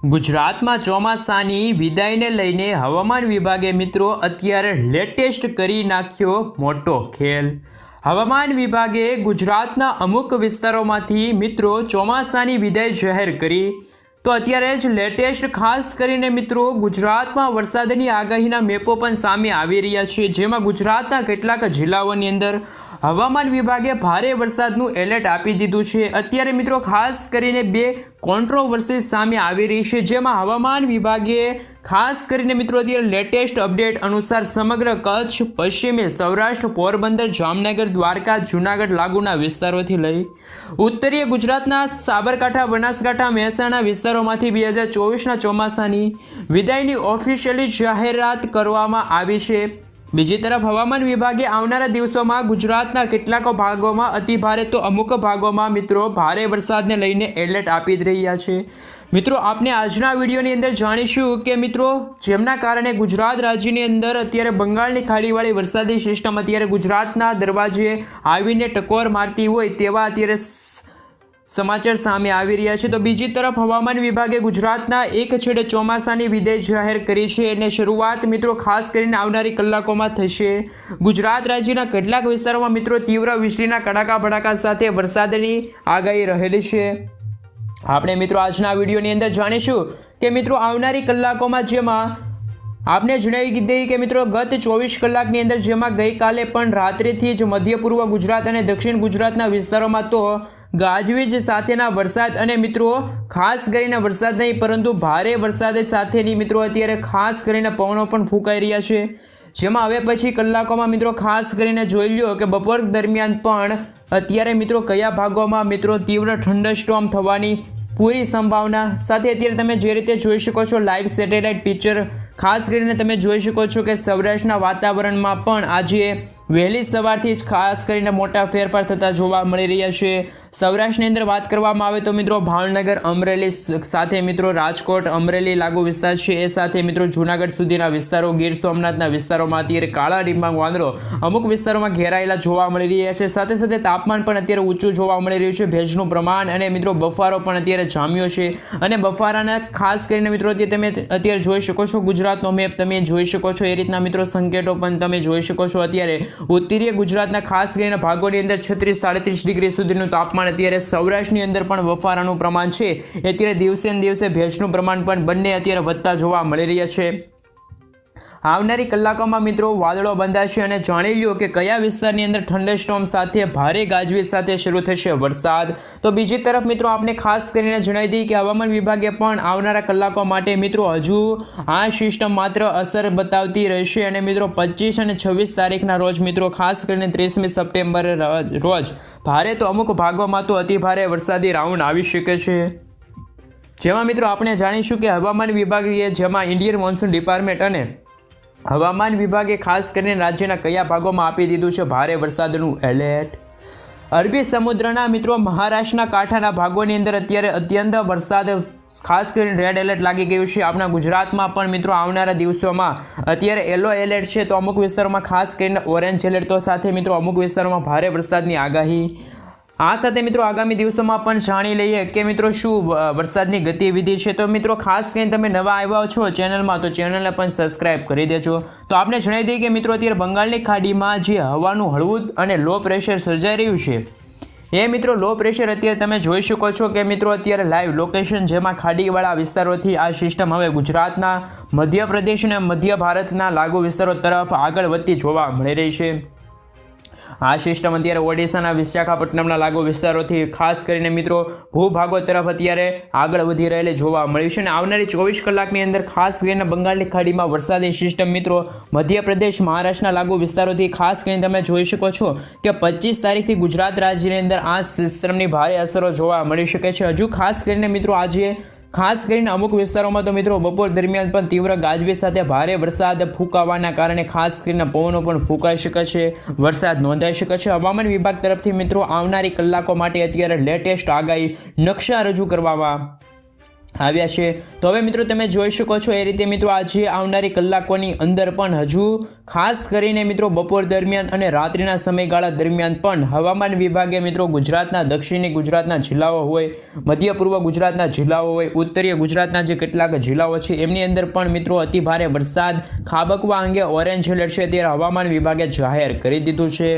ગુજરાતમાં ચોમાસાની વિદાયને લઈને હવામાન વિભાગે મિત્રો અત્યારે લેટેસ્ટ કરી નાખ્યો મોટો ખેલ। હવામાન વિભાગે ગુજરાતના અમુક વિસ્તારોમાંથી મિત્રો ચોમાસાની વિદાય જાહેર કરી। તો અત્યારે જ લેટેસ્ટ ખાસ કરીને મિત્રો ગુજરાતમાં વરસાદની આગાહીના મેપો પણ સામે આવી રહ્યા છે, જેમાં ગુજરાતના કેટલાક જિલ્લાઓની અંદર હવામાન વિભાગે ભારે વરસાદનું એલર્ટ આપી દીધું છે। અત્યારે મિત્રો ખાસ કરીને બે કોન્ટ્રોવર્સી સામે આવી રહી છે, જેમાં હવામાન વિભાગે ખાસ કરીને મિત્રો અત્યારે લેટેસ્ટ અપડેટ અનુસાર સમગ્ર કચ્છ, પશ્ચિમી સૌરાષ્ટ્ર, પોરબંદર, જામનગર, દ્વારકા, જૂનાગઢ લાગુના વિસ્તારોથી લઈ ઉત્તરીય ગુજરાતના સાબરકાંઠા, બનાસકાંઠા, મહેસાણા વિસ્તારોમાંથી 2024ના ચોમાસાની વિદાયની ઓફિશિયલી જાહેરાત કરવામાં આવી છે। બીજી તરફ હવામાન વિભાગે આવનારા દિવસોમાં ગુજરાતના કેટલાક ભાગોમાં અતિભારે તો અમુક ભાગોમાં મિત્રો ભારે વરસાદને લઈને એલર્ટ આપી રહ્યા છે। મિત્રો આપણે આજના વિડીયોની અંદર જાણીશું કે મિત્રો જેમના કારણે ગુજરાત રાજ્યની અંદર અત્યારે બંગાળની ખાડીવાળી વરસાદી સિસ્ટમ અત્યારે ગુજરાતના દરવાજે આવીને ટકોર મારતી હોય તેવા અત્યારે સમાચાર સામે આવી રહ્યા છે। તો બીજી તરફ હવામાન વિભાગે ગુજરાતના એક છેડે ચોમાસાની વિદાય જાહેર કરી છે અને શરૂઆત મિત્રો ખાસ કરીને આવનારી કલાકોમાં થશે। ગુજરાત રાજ્યના કેટલાક વિસ્તારોમાં મિત્રો તીવ્ર વીજળીના કડાકા ભડાકા સાથે વરસાદની આગાહી રહેલી છે। આપણે મિત્રો આજના વિડીયોની અંદર જાણીશું કે મિત્રો આવનારી કલાકોમાં જેમાં આપને જણાવી દઈએ કે મિત્રો ગત 24 કલાકની અંદર જેમાં ગઈકાલે પણ રાત્રિથી જ મધ્ય પૂર્વ ગુજરાત અને દક્ષિણ ગુજરાતના વિસ્તારોમાં તો ગાજવીજ સાથેના વરસાદ અને મિત્રો ખાસ કરીને વરસાદ નહીં પરંતુ ભારે વરસાદ સાથેની મિત્રો અત્યારે ખાસ કરીને પવનો પણ ફૂંકાઈ રહ્યા છે, જેમાં હવે પછી કલાકોમાં મિત્રો ખાસ કરીને જોઈ લો કે બપોર દરમિયાન પણ અત્યારે મિત્રો કયા ભાગોમાં મિત્રો તીવ્ર થંડરસ્ટોર્મ થવાની પૂરી સંભાવના સાથે અત્યારે તમે જે રીતે જોઈ શકો છો લાઈવ સેટેલાઇટ પિક્ચર ખાસ કરીને તમે જોઈ શકો છો કે સૌરાષ્ટ્રના વાતાવરણમાં પણ આજે વહેલી સવારથી જ ખાસ કરીને મોટા ફેરફાર થતા જોવા મળી રહ્યા છે। સૌરાષ્ટ્રની અંદર વાત કરવામાં આવે તો મિત્રો ભાવનગર, અમરેલી સાથે મિત્રો રાજકોટ, અમરેલી લાગુ વિસ્તાર છે, એ સાથે મિત્રો જૂનાગઢ સુધીના વિસ્તારો, ગીર સોમનાથના વિસ્તારોમાં અત્યારે કાળા ડિબાંગ વાદળો અમુક વિસ્તારોમાં ઘેરાયેલા જોવા મળી રહ્યા છે। સાથે સાથે તાપમાન પણ અત્યારે ઊંચું જોવા મળી રહ્યું છે, ભેજનું પ્રમાણ અને મિત્રો બફારો પણ અત્યારે જામ્યો છે અને બફારાના ખાસ કરીને મિત્રો તમે અત્યારે જોઈ શકો છો ગુજરાતનો મેપ તમે જોઈ શકો છો, એ રીતના મિત્રો સંકેતો પણ તમે જોઈ શકો છો। અત્યારે ઉત્તરીય ગુજરાતના ખાસ કરીને ભાગોની અંદર 36-37 ડિગ્રી સુધીનું તાપમાન અત્યારે સૌરાષ્ટ્રની અંદર પણ બફારાનું પ્રમાણ છે અત્યારે દિવસે ને દિવસે ભેજનું પ્રમાણ પણ બંને અત્યારે વધતા જોવા મળી રહ્યા છે। આવનારી કલાકોમાં મિત્રો વાદળો બંધાશે અને જાણી લો કે કયા વિસ્તારની અંદર થંડરસ્ટોર્મ સાથે ભારે ગાજવીજ સાથે શરૂ થશે વરસાદ। તો બીજી તરફ મિત્રો આપણે ખાસ કરીને જણાવી દઈએ કે હવામાન વિભાગે પણ આવનારા કલાકો માટે મિત્રો હજુ આ સિસ્ટમ માત્ર અસર બતાવતી રહેશે અને મિત્રો 25 અને 26 તારીખના રોજ મિત્રો ખાસ કરીને 30મી સપ્ટેમ્બર રોજ ભારે તો અમુક ભાગોમાં તો અતિભારે વરસાદી રાઉન્ડ આવી શકે છે, જેમાં મિત્રો આપણે જાણીશું કે હવામાન વિભાગે જેમાં ઇન્ડિયન મોન્સૂન ડિપાર્ટમેન્ટ અને હવામાન વિભાગે ખાસ કરીને રાજ્યના કયા ભાગોમાં આપી દીધું છે ભારે વરસાદનું એલર્ટ। અરબી સમુદ્રના મિત્રો મહારાષ્ટ્રના કાંઠાના ભાગોની અંદર અત્યારે અત્યંત વરસાદ ખાસ કરીને રેડ એલર્ટ લાગી ગયું છે। આપણા ગુજરાતમાં પણ મિત્રો આવનારા દિવસોમાં અત્યારે યલો એલર્ટ છે, તો અમુક વિસ્તારોમાં ખાસ કરીને ઓરેન્જ એલર્ટ, તો સાથે મિત્રો અમુક વિસ્તારોમાં ભારે વરસાદની આગાહી। આ સાથે મિત્રો આગામી દિવસોમાં પણ જાણી લઈએ કે મિત્રો શું વરસાદની ગતિવિધિ છે। તો મિત્રો ખાસ કરીને તમે નવા આવ્યા છો ચેનલમાં તો ચેનલને પણ સબસ્ક્રાઇબ કરી દેજો। તો આપણે જણાવી દઈએ કે મિત્રો અત્યારે બંગાળની ખાડીમાં જે હવાનું હળવું અને લો પ્રેશર સર્જાઈ રહ્યું છે, એ મિત્રો લો પ્રેશર અત્યારે તમે જોઈ શકો છો કે મિત્રો અત્યારે લાઈવ લોકેશન જેમાં ખાડીવાળા વિસ્તારોથી આ સિસ્ટમ હવે ગુજરાતના, મધ્યપ્રદેશ અને મધ્ય ભારતના લાગુ વિસ્તારો તરફ આગળ વધતી જોવા મળી રહી છે। આ સિસ્ટમ અત્યારે ઓડિશાના વિશાખાપટ્ટનમના લાગુ વિસ્તારોથી ખાસ કરીને મિત્રો ભૂભાગો તરફ અત્યારે આગળ વધી રહેલી જોવા મળ્યું છે અને આવનારી 24 કલાકની અંદર ખાસ કરીને બંગાળની ખાડીમાં વરસાદી સિસ્ટમ મિત્રો મધ્યપ્રદેશ, મહારાષ્ટ્રના લાગુ વિસ્તારોથી ખાસ કરીને તમે જોઈ શકો છો કે 25 તારીખથી ગુજરાત રાજ્યની અંદર આ સિસ્ટમની ભારે અસરો જોવા મળી શકે છે। હજુ ખાસ કરીને મિત્રો આજે ખાસ કરીને અમુક વિસ્તારોમાં તો મિત્રો બપોર દરમિયાન પણ તીવ્ર ગાજવીજ સાથે ભારે વરસાદ ફૂંકાવાના કારણે ખાસ કરીને પવનો પણ ફૂંકાઈ શકે છે, વરસાદ નોંધાઈ શકે છે। હવામાન વિભાગ તરફથી મિત્રો આવનારી કલાકો માટે અત્યારે લેટેસ્ટ આગાહી નકશા રજૂ કરવામાં આવ્યા છે। તો હવે મિત્રો તમે જોઈ શકો છો એ રીતે મિત્રો આજે આવનારી કલાકોની અંદર પણ હજુ ખાસ કરીને મિત્રો બપોર દરમિયાન અને રાત્રિના સમયગાળા દરમિયાન પણ હવામાન વિભાગે મિત્રો ગુજરાતના દક્ષિણી ગુજરાતના જિલ્લાઓ હોય, મધ્ય પૂર્વ ગુજરાતના જિલ્લાઓ હોય, ઉત્તરીય ગુજરાતના જે કેટલાક જિલ્લાઓ છે એમની અંદર પણ મિત્રો અતિભારે વરસાદ ખાબકવા અંગે ઓરેન્જ એલર્ટ છે ત્યારે હવામાન વિભાગે જાહેર કરી દીધું છે।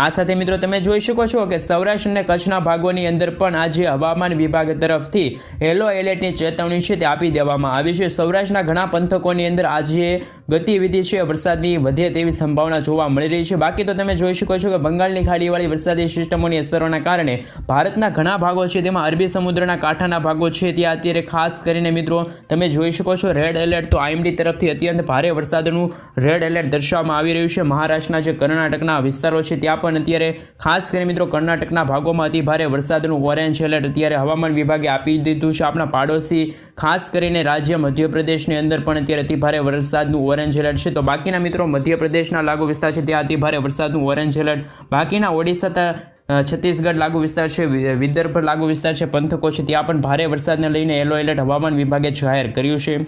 આ સાથે મિત્રો તમે જોઈ શકો છો કે સૌરાષ્ટ્ર અને કચ્છના ભાગોની અંદર પણ આજે હવામાન વિભાગ તરફથી યલો એલર્ટની ચેતવણી છે તે આપી દેવામાં આવી છે। સૌરાષ્ટ્રના ઘણા પંથકોની અંદર આજે ગતિવિધિ છે વરસાદની વધે તેવી સંભાવના જોવા મળી રહી છે। બાકી તો તમે જોઈ શકો છો કે બંગાળની ખાડીવાળી વરસાદી સિસ્ટમોની અસરોના કારણે ભારતના ઘણા ભાગો છે તેમાં અરબી સમુદ્રના કાંઠાના ભાગો છે ત્યાં અત્યારે ખાસ કરીને મિત્રો તમે જોઈ શકો છો રેડ એલર્ટ તો આઈએમડી તરફથી અત્યંત ભારે વરસાદનું રેડ એલર્ટ દર્શાવવામાં આવી રહ્યું છે। મહારાષ્ટ્રના જે કર્ણાટકના વિસ્તારો છે ત્યાં પણ અત્યારે ખાસ કરીને મિત્રો કર્ણાટકના ભાગોમાં અતિ ભારે વરસાદનું ઓરેન્જ એલર્ટ અત્યારે હવામાન વિભાગે આપી દીધું છે। આપણા પાડોશી ખાસ કરીને રાજ્ય મધ્યપ્રદેશની અંદર પણ અત્યારે અતિ ભારે વરસાદનું ઓરેન્જ એલર્ટ છે। તો બાકીના મિત્રો મધ્યપ્રદેશના લાગુ વિસ્તાર છે ત્યાં અતિ ભારે વરસાદનું ઓરેન્જ એલર્ટ, બાકીના ઓડિશા છત્તીસગઢ લાગુ વિસ્તાર છે, વિદર્ભ લાગુ વિસ્તાર છે, પંથકો છે ત્યાં પણ ભારે વરસાદને લઈને યલો એલર્ટ હવામાન વિભાગે જાહેર કર્યું છે।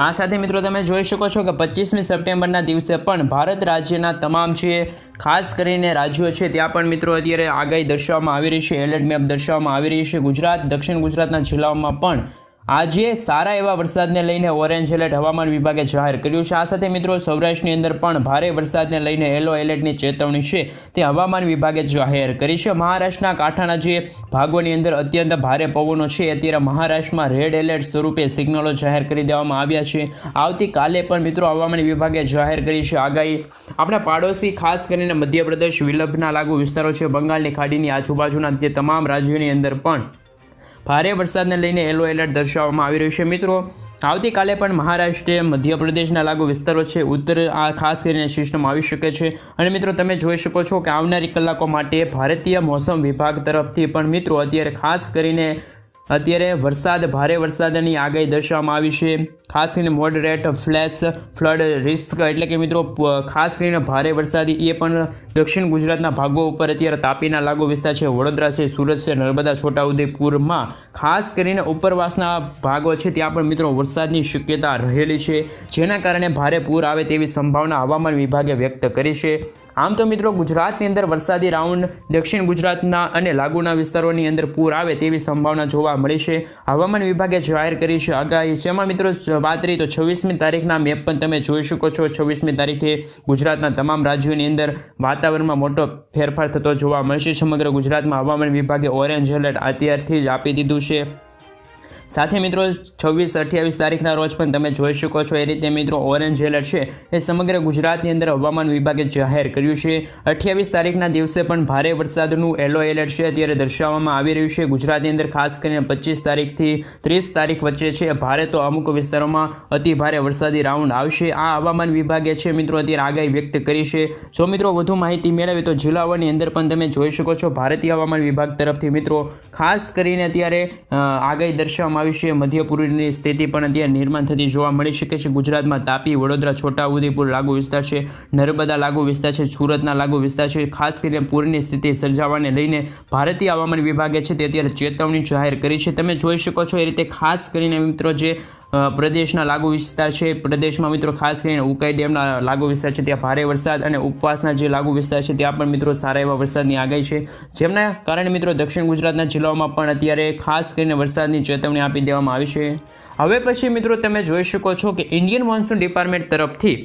આ સાથે મિત્રો તમે જોઈ શકો છો કે 25મી સપ્ટેમ્બરના દિવસે પણ ભારત રાજ્યના તમામ જે ખાસ કરીને રાજ્યો છે ત્યાં પણ મિત્રો અત્યારે આગાહી દર્શાવવામાં આવી રહી છે, એલર્ટ મેપ દર્શાવવામાં આવી રહી છે। ગુજરાત, દક્ષિણ ગુજરાતના જિલ્લાઓમાં પણ આજે સારા એવા વરસાદને લઈને ઓરેન્જ એલર્ટ હવામાન વિભાગે જાહેર કર્યું છે। આ સાથે મિત્રો સૌરાષ્ટ્રની અંદર પણ ભારે વરસાદને લઈને યલો એલર્ટની ચેતવણી છે તે હવામાન વિભાગે જાહેર કરી છે। મહારાષ્ટ્રના કાંઠાના જે ભાગોની અંદર અત્યંત ભારે પવનો છે અત્યારે મહારાષ્ટ્રમાં રેડ એલર્ટ સ્વરૂપે સિગ્નલો જાહેર કરી દેવામાં આવ્યા છે। આવતીકાલે પણ મિત્રો હવામાન વિભાગે જાહેર કરી છે આગાહી। આપણા પાડોશી ખાસ કરીને મધ્યપ્રદેશ, વિદર્ભના લાગુ વિસ્તારો છે, બંગાળની ખાડીની આજુબાજુના જે તમામ રાજ્યોની અંદર પણ ભારે વરસાદને લઈને યલો એલર્ટ દર્શાવવામાં આવી રહ્યું છે। મિત્રો આવતીકાલે પણ મહારાષ્ટ્ર, મધ્યપ્રદેશના લાગુ વિસ્તારો છે, ઉત્તર આ ખાસ કરીને સિસ્ટમ આવી શકે છે। અને મિત્રો તમે જોઈ શકો છો કે આવનારી કલાકો માટે ભારતીય મોસમ વિભાગ તરફથી પણ મિત્રો અત્યારે ખાસ કરીને અત્યારે ભારે વરસાદની આગાહી દર્શાવવામાં આવી છે। ખાસ કરીને મોડરેટ ફ્લેશ ફ્લડ રિસ્ક એટલે કે મિત્રો ખાસ કરીને ભારે વરસાદી એ પણ દક્ષિણ ગુજરાતના ભાગો ઉપર અત્યારે તાપીના લાગુ વિસ્તાર છે, વડોદરા છે, સુરત છે, નર્મદા, છોટાઉદેપુરમાં ખાસ કરીને ઉપરવાસના ભાગો છે ત્યાં પણ મિત્રો વરસાદની શક્યતા રહેલી છે, જેના કારણે ભારે પૂર આવે તેવી સંભાવના હવામાન વિભાગે વ્યક્ત કરી છે। આમ તો મિત્રો ગુજરાતની અંદર વરસાદી રાઉન્ડ દક્ષિણ ગુજરાતના અને લાગુના વિસ્તારોની અંદર પૂર આવે તેવી સંભાવના જોવા મળી છે। હવામાન વિભાગે જાહેર કરી છે આગાહી, જેમાં મિત્રો વાત રહી તો 26મી તારીખના મેપ પણ તમે જોઈ શકો છો। 26મી તારીખે ગુજરાતના તમામ રાજ્યોની અંદર વાતાવરણમાં મોટો ફેરફાર થતો જોવા મળશે। સમગ્ર ગુજરાતમાં હવામાન વિભાગે ઓરેન્જ એલર્ટ અત્યારથી જ આપી દીધું છે। સાથે મિત્રો 26-28 તારીખના રોજ પણ તમે જોઈ શકો છો એ રીતે મિત્રો ઓરેન્જ એલર્ટ છે એ સમગ્ર ગુજરાતની અંદર હવામાન વિભાગે જાહેર કર્યું છે। 28 તારીખના દિવસે પણ ભારે વરસાદનું યલો એલર્ટ છે અત્યારે દર્શાવવામાં આવી રહ્યું છે। ગુજરાતની અંદર ખાસ કરીને 25 તારીખથી 30 તારીખ વચ્ચે છે ભારે તો અમુક વિસ્તારોમાં અતિ ભારે વરસાદી રાઉન્ડ આવશે। આ હવામાન વિભાગે છે મિત્રો અત્યારે આગાહી વ્યક્ત કરી છે। જો મિત્રો વધુ માહિતી મેળવે તો જિલ્લાઓની અંદર પણ તમે જોઈ શકો છો ભારતીય હવામાન વિભાગ તરફથી મિત્રો ખાસ કરીને અત્યારે આગાહી દર્શાવવામાં આવી છે। મધ્ય પૂર્વની સ્થિતિ પણ અત્યારે નિર્માણ થતી જોવા મળી શકે છે। ગુજરાતમાં તાપી, વડોદરા, છોટાઉદેપુર લાગુ વિસ્તાર છે, નર્મદા લાગુ વિસ્તાર છે, સુરતના લાગુ વિસ્તાર છે, ખાસ કરીને પૂરની સ્થિતિ સર્જાવાને લઈને ભારતીય હવામાન વિભાગે છે તે અત્યારે ચેતવણી જાહેર કરી છે। તમે જોઈ શકો છો એ રીતે ખાસ કરીને મિત્રો જે પ્રદેશના લાગુ વિસ્તાર છે, પ્રદેશમાં મિત્રો ખાસ કરીને ઉકાઈ ડેમના લાગુ વિસ્તાર છે ત્યાં ભારે વરસાદ અને ઉપવાસના જે લાગુ વિસ્તાર છે ત્યાં પણ મિત્રો સારા એવા વરસાદની આગાહી છે, જેમના કારણે મિત્રો દક્ષિણ ગુજરાતના જિલ્લાઓમાં પણ અત્યારે ખાસ કરીને વરસાદની ચેતવણી આપી દેવામાં આવી છે। હવે પછી મિત્રો તમે જોઈ શકો છો કે ઇન્ડિયન મોન્સૂન ડિપાર્ટમેન્ટ તરફથી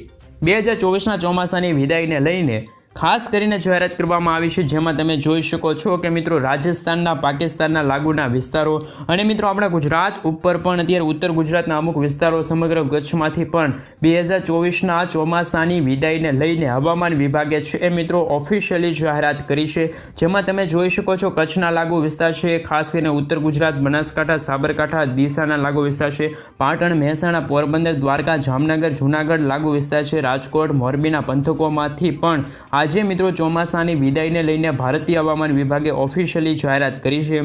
2024ના ચોમાસાની વિદાયને લઈને ખાસ કરીને જાહેરાત કરવામાં આવી છે, જેમાં તમે જોઈ શકો છો કે મિત્રો રાજસ્થાનના, પાકિસ્તાનના લાગુના વિસ્તારો અને મિત્રો આપણા ગુજરાત ઉપર પણ અત્યારે ઉત્તર ગુજરાતના અમુક વિસ્તારો, સમગ્ર કચ્છમાંથી પણ 2024ના ચોમાસાની વિદાયને લઈને હવામાન વિભાગે છે એ મિત્રો ઓફિશિયલી જાહેરાત કરી છે, જેમાં તમે જોઈ શકો છો કચ્છના લાગુ વિસ્તાર છે, ખાસ કરીને ઉત્તર ગુજરાત, બનાસકાંઠા, સાબરકાંઠા, ડીસાના લાગુ વિસ્તાર છે, પાટણ, મહેસાણા, પોરબંદર, દ્વારકા, જામનગર, જૂનાગઢ લાગુ વિસ્તાર છે, રાજકોટ, મોરબીના પંથકોમાંથી પણ આજે મિત્રો ચોમાસાની વિદાયને લઈને ભારતીય હવામાન વિભાગે ઓફિશિયલી જાહેરાત કરી છે।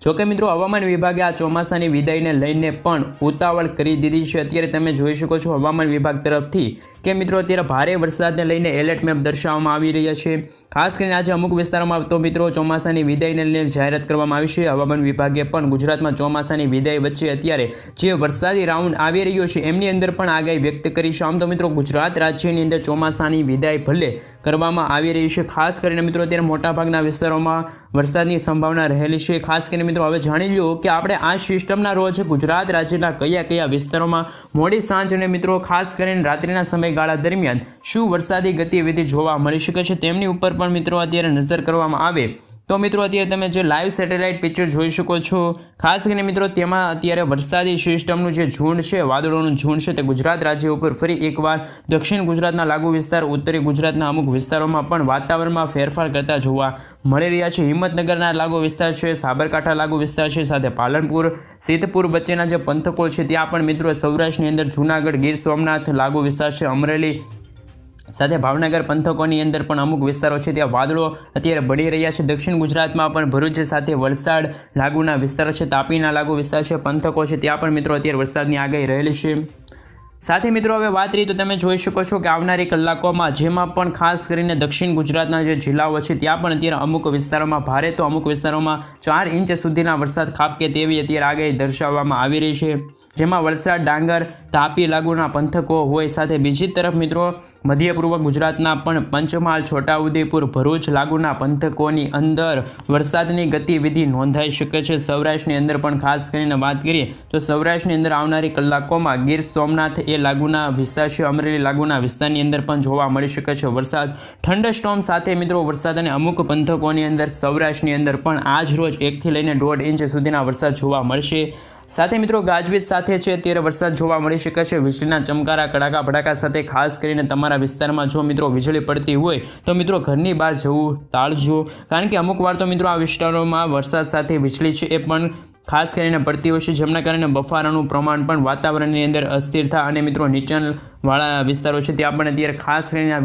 જોકે મિત્રો હવામાન વિભાગે આ ચોમાસાની વિદાયને લઈને પણ ઉતાવળ કરી દીધી છે। અત્યારે તમે જોઈ શકો છો હવામાન વિભાગ તરફથી કે મિત્રો અત્યારે ભારે વરસાદને લઈને એલર્ટ મેપ દર્શાવવામાં આવી રહ્યા છે। ખાસ કરીને આજે અમુક વિસ્તારોમાં તો મિત્રો ચોમાસાની વિદાયને લઈને જાહેરાત કરવામાં આવી છે। હવામાન વિભાગે પણ ગુજરાતમાં ચોમાસાની વિદાય વચ્ચે અત્યારે જે વરસાદી રાઉન્ડ આવી રહ્યો છે એમની અંદર પણ આગાહી વ્યક્ત કરી છે। આમ તો મિત્રો ગુજરાત રાજ્યની અંદર ચોમાસાની વિદાય ભલે કરવામાં આવી રહી છે। ખાસ કરીને મિત્રો અત્યારે મોટાભાગના વિસ્તારોમાં વરસાદની સંભાવના રહેલી છે। ખાસ કરીને મિત્રો હવે જાણી લો કે આપણે આ સિસ્ટમના રોજ ગુજરાત રાજ્યના કયા વિસ્તારોમાં મોડી સાંજ અને મિત્રો ખાસ કરીને રાત્રિના સમયગાળા દરમિયાન શું વરસાદી ગતિવિધિ જોવા મળી શકે છે તેમની ઉપર પણ મિત્રો અત્યારે નજર કરવામાં આવે તો મિત્રો અત્યારે તમે જે લાઈવ સેટેલાઇટ પિક્ચર જોઈ શકો છો। ખાસ કરીને મિત્રો તેમાં અત્યારે વરસાદી સિસ્ટમનું જે ઝુંડ છે, વાદળોનું ઝુંડ છે, તે ગુજરાત રાજ્ય ઉપર ફરી એકવાર દક્ષિણ ગુજરાતના લાગુ વિસ્તાર, ઉત્તરી ગુજરાતના અમુક વિસ્તારોમાં પણ વાતાવરણમાં ફેરફાર કરતા જોવા મળી રહ્યા છે। હિંમતનગરના લાગુ વિસ્તાર છે, સાબરકાંઠા લાગુ વિસ્તાર છે, સાથે પાલનપુર, સિદ્ધપુર વચ્ચેના જે પંથકો છે ત્યાં પણ મિત્રો સૌરાષ્ટ્રની અંદર જૂનાગઢ, ગીર સોમનાથ લાગુ વિસ્તાર છે, અમરેલી સાથે ભાવનગર પંથકોની અંદર પણ અમુક વિસ્તારો છે ત્યાં વાદળો અત્યારે બળી રહ્યા છે। દક્ષિણ ગુજરાતમાં પણ ભરૂચ સાથે વલસાડ લાગુના વિસ્તારો છે, તાપીના લાગુ વિસ્તાર છે, પંથકો છે ત્યાં પણ મિત્રો અત્યારે વરસાદની આગાહી રહેલી છે। સાથે મિત્રો હવે વાત રહી તો તમે જોઈ શકો છો કે આવનારી કલાકોમાં જેમાં પણ ખાસ કરીને દક્ષિણ ગુજરાતના જે જિલ્લાઓ છે ત્યાં પણ અત્યારે અમુક વિસ્તારોમાં ભારે તો અમુક વિસ્તારોમાં 4 ઇંચ સુધીના વરસાદ ખાબકે તેવી અત્યારે આગાહી દર્શાવવામાં આવી રહી છે। જેમાં વલસાડ, ડાંગર, તાપી લાગુના પંથકો હોય સાથે બીજી તરફ મિત્રો મધ્ય પૂર્વ ગુજરાતના પણ પંચમહાલ, છોટાઉદેપુર, ભરૂચ લાગુના પંથકોની અંદર વરસાદની ગતિવિધિ નોંધાઈ શકે છે। સૌરાષ્ટ્રની અંદર પણ ખાસ કરીને વાત કરીએ તો સૌરાષ્ટ્રની અંદર આવનારી કલાકોમાં ગીર સોમનાથ એ લાગુના વિસ્તાર છે, અમરેલી લાગુના વિસ્તારની અંદર પણ જોવા મળી શકે છે વરસાદ। થંડરસ્ટોર્મ સાથે મિત્રો વરસાદ અને અમુક પંથકોની અંદર સૌરાષ્ટ્રની અંદર પણ આજ રોજ 1 થી લઈને 1.5 ઇંચ સુધીના વરસાદ જોવા મળશે। સાથે મિત્રો ગાજવીજ સાથે છે ત્યારે વરસાદ જોવા મળી શકે છે। વીજળીના ચમકારા, કડાકા ભડાકા સાથે ખાસ કરીને તમારા વિસ્તારમાં જો મિત્રો વીજળી પડતી હોય તો મિત્રો ઘરની બહાર જવું ટાળજો, કારણ કે અમુક વાર તો મિત્રો આ વિસ્તારોમાં વરસાદ સાથે વીજળી છે એ પણ ખાસ કરીને પડતી હોય છે, જેમના કારણે બફારાનું પ્રમાણ પણ વાતાવરણની અંદર અસ્થિરતા અને મિત્રો નીચાણવાળા વિસ્તારો છે ત્યાં પણ અત્યારે ખાસ કરીને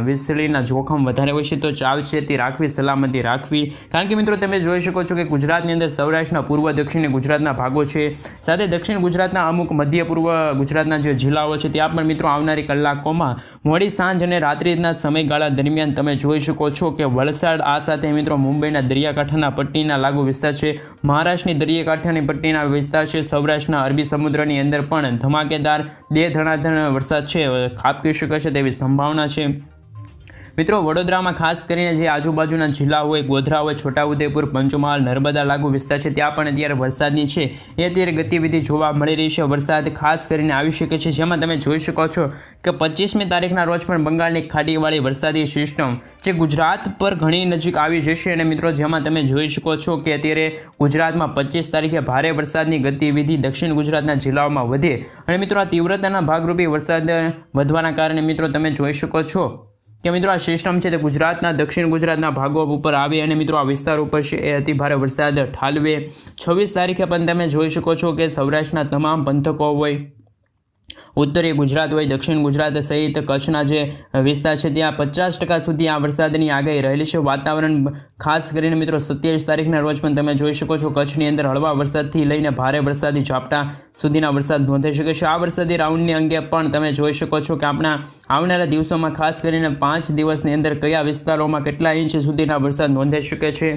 વીજળીના જોખમ વધારે હોય છે, તો સાવચેતી રાખવી, સલામતી રાખવી। કારણ કે મિત્રો તમે જોઈ શકો છો કે ગુજરાતની અંદર સૌરાષ્ટ્રના પૂર્વ દક્ષિણ ગુજરાતના ભાગો છે, સાથે દક્ષિણ ગુજરાતના અમુક મધ્ય પૂર્વ ગુજરાતના જે જિલ્લાઓ છે ત્યાં પણ મિત્રો આવનારી કલાકોમાં મોડી સાંજ અને રાત્રિના સમયગાળા દરમિયાન તમે જોઈ શકો છો કે વલસાડ, આ સાથે મિત્રો મુંબઈના દરિયાકાંઠાના પટ્ટીના લાગુ વિસ્તાર છે, મહારાષ્ટ્રની દરિયાકાંઠાની પટ્ટીના વિસ્તાર છે, સૌરાષ્ટ્રના અરબી સમુદ્રની અંદર પણ ધમાકેદાર ધનાધન વરસાદ છે ખાબકી શકે છે તેવી સંભાવના છે। મિત્રો વડોદરામાં ખાસ કરીને જે આજુબાજુના જિલ્લા હોય, ગોધરા હોય, છોટાઉદેપુર, પંચમહાલ, નર્મદા લાગુ વિસ્તાર છે ત્યાં પણ અત્યારે વરસાદની છે એ અત્યારે ગતિવિધિ જોવા મળી રહી છે। વરસાદ ખાસ કરીને આવી શકે છે, જેમાં તમે જોઈ શકો છો કે 25મી તારીખના રોજ પણ બંગાળની ખાડીવાળી વરસાદી સિસ્ટમ જે ગુજરાત પર ઘણી નજીક આવી જશે અને મિત્રો જેમાં તમે જોઈ શકો છો કે અત્યારે ગુજરાતમાં 25 તારીખે ભારે વરસાદની ગતિવિધિ દક્ષિણ ગુજરાતના જિલ્લાઓમાં વધે અને મિત્રો આ તીવ્રતાના ભાગરૂપે વરસાદ વધવાના કારણે મિત્રો તમે જોઈ શકો છો કે મિત્રો આ સિસ્ટમ છે તે ગુજરાતના દક્ષિણ ગુજરાતના ભાગો ઉપર આવે અને મિત્રો આ વિસ્તાર ઉપર છે એ અતિ ભારે વરસાદ ઠાલવે। 26 તારીખે પણ તમે જોઈ શકો છો કે સૌરાષ્ટ્રના તમામ પંથકો હોય, ઉત્તરી ગુજરાત હોય, દક્ષિણ ગુજરાત સહિત કચ્છના જે વિસ્તાર છે ત્યાં 50% સુધી આ વરસાદની આગાહી રહેલી છે। વાતાવરણ ખાસ કરીને મિત્રો 27 તારીખના રોજ પણ તમે જોઈ શકો છો કચ્છની અંદર હળવા વરસાદથી લઈને ભારે વરસાદી ઝાપટા સુધીના વરસાદ નોંધાઈ શકે છે। આ વરસાદી રાઉન્ડની અંગે પણ તમે જોઈ શકો છો કે આપણા આવનારા દિવસોમાં ખાસ કરીને 5 દિવસની અંદર કયા વિસ્તારોમાં કેટલા ઇંચ સુધીના વરસાદ નોંધાઈ શકે છે।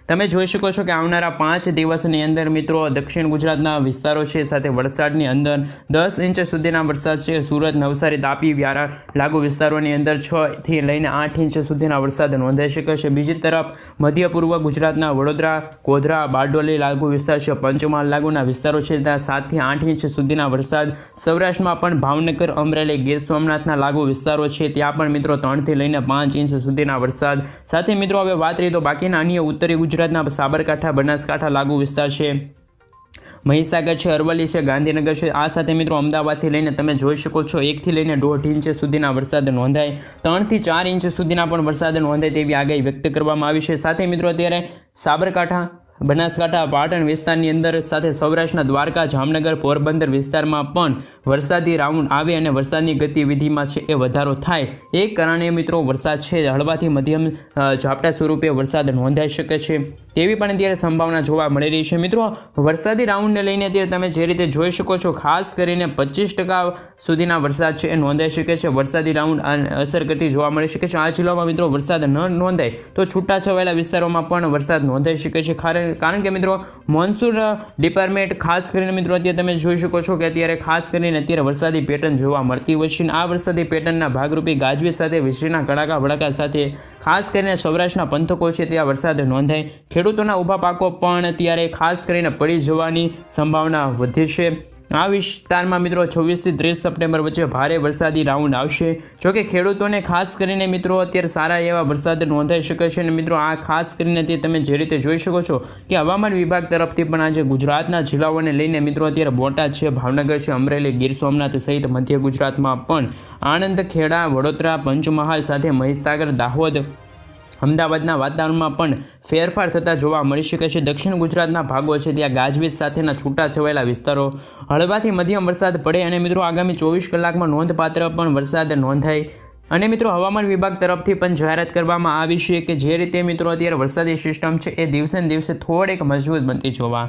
તમે જોઈ શકો છો કે આવનારા 5 દિવસની અંદર મિત્રો દક્ષિણ ગુજરાતના વિસ્તારો છે સાથે વલસાડની અંદર 10 ઇંચ સુધીના વરસાદ છે। સુરત, નવસારી, તાપી, વ્યારા લાગુ વિસ્તારોની અંદર 6 થી લઈને 8 ઇંચ સુધીના વરસાદ નોંધાઈ શકે છે। બીજી તરફ મધ્ય પૂર્વ ગુજરાતના વડોદરા, ગોધરા, બારડોલી લાગુ વિસ્તાર છે, પંચમહાલ લાગુના વિસ્તારો છે ત્યાં 7 થી 8 ઇંચ સુધીના વરસાદ। સૌરાષ્ટ્રમાં પણ ભાવનગર, અમરેલી, ગીર સોમનાથના લાગુ વિસ્તારો છે ત્યાં પણ મિત્રો 3 થી લઈને 5 ઇંચ સુધીના વરસાદ। સાથે મિત્રો હવે વાત રહી તો બાકીના અન્ય ઉત્તરી ગુજરાતના સાબરકાંઠા, બનાસકાંઠા લાગુ વિસ્તાર છે, મહીસાગર છે, અરવલ્લી છે, ગાંધીનગર છે, આ સાથે મિત્રો અમદાવાદથી લઈને તમે જોઈ શકો છો 1 થી લઈને 1.5 ઇંચ સુધીના વરસાદ નોંધાય, 3 થી 4 ઇંચ સુધીના પણ વરસાદ નોંધાય તેવી આગાહી વ્યક્ત કરવામાં આવી છે। સાથે મિત્રો અત્યારે સાબરકાંઠા, બનાસકાંઠા પાટણ વિસ્તારની અંદર સાથે સૌરાષ્ટ્રના દ્વારકા જામનગર પોરબંદર વિસ્તારમાં પણ વરસાદી રાઉન્ડ આવે અને વરસાદની ગતિવિધિમાં છે એ વધારો થાય એ કારણે મિત્રો વરસાદ છે હળવાથી મધ્યમ ઝાપટા સ્વરૂપે વરસાદ નોંધાઈ શકે છે તેવી પણ અત્યારે સંભાવના જોવા મળી રહી છે મિત્રો વરસાદી રાઉન્ડને લઈને અત્યારે તમે જે રીતે જોઈ શકો છો ખાસ કરીને 25% સુધીના વરસાદ છે એ નોંધાઈ શકે છે વરસાદી રાઉન્ડ અસર કરતી જોવા મળી શકે છે આ જિલ્લામાં મિત્રો વરસાદ ન નોંધાય તો છૂટાછવાયેલા વિસ્તારોમાં પણ વરસાદ નોંધાઈ શકે છે કારણ કે મિત્રો મોન્સૂન ડિપાર્ટમેન્ટ ખાસ કરીને મિત્રો અત્યારે તમે જોઈ શકો છો કે અત્યારે ખાસ કરીને અત્યારે વરસાદી પેટર્ન જોવા મળતી હોય છે આ વરસાદી પેટર્નના ભાગરૂપે ગાજવીજ સાથે વીજળીના કડાકા ભડાકા સાથે ખાસ કરીને સૌરાષ્ટ્રના પંથકો છે ત્યાં વરસાદ નોંધાય ખેડૂતોના ઊભા પાકો પણ અત્યારે ખાસ કરીને પડી જવાની સંભાવના વધી છે આ વિસ્તારમાં મિત્રો 26 થી 30 સપ્ટેમ્બર વચ્ચે ભારે વરસાદી રાઉન્ડ આવશે જોકે ખેડૂતોને ખાસ કરીને મિત્રો અત્યારે સારા એવા વરસાદ નોંધાઈ શકે છે અને મિત્રો આ ખાસ કરીને તે તમે જે રીતે જોઈ શકો છો કે હવામાન વિભાગ તરફથી પણ આજે ગુજરાતના જિલ્લાઓને લઈને મિત્રો અત્યારે બોટાદ છે ભાવનગર છે અમરેલી ગીર સોમનાથ સહિત મધ્ય ગુજરાતમાં પણ આણંદ ખેડા વડોદરા પંચમહાલ સાથે મહીસાગર દાહોદ અમદાવાદના વાતાવરણમાં પણ ફેરફાર થતા જોવા મળી શકે છે દક્ષિણ ગુજરાતના ભાગો છે ત્યાં ગાજવીજ સાથેના છૂટાછવાયેલા વિસ્તારો હળવાથી મધ્યમ વરસાદ પડે અને મિત્રો આગામી 24 કલાકમાં નોંધપાત્ર પણ વરસાદ નોંધાય અને મિત્રો હવામાન વિભાગ તરફથી પણ જાહેરાત કરવામાં આવી છે કે જે રીતે મિત્રો અત્યારે વરસાદી સિસ્ટમ છે એ દિવસે ને દિવસે થોડીક મજબૂત બનતી જોવા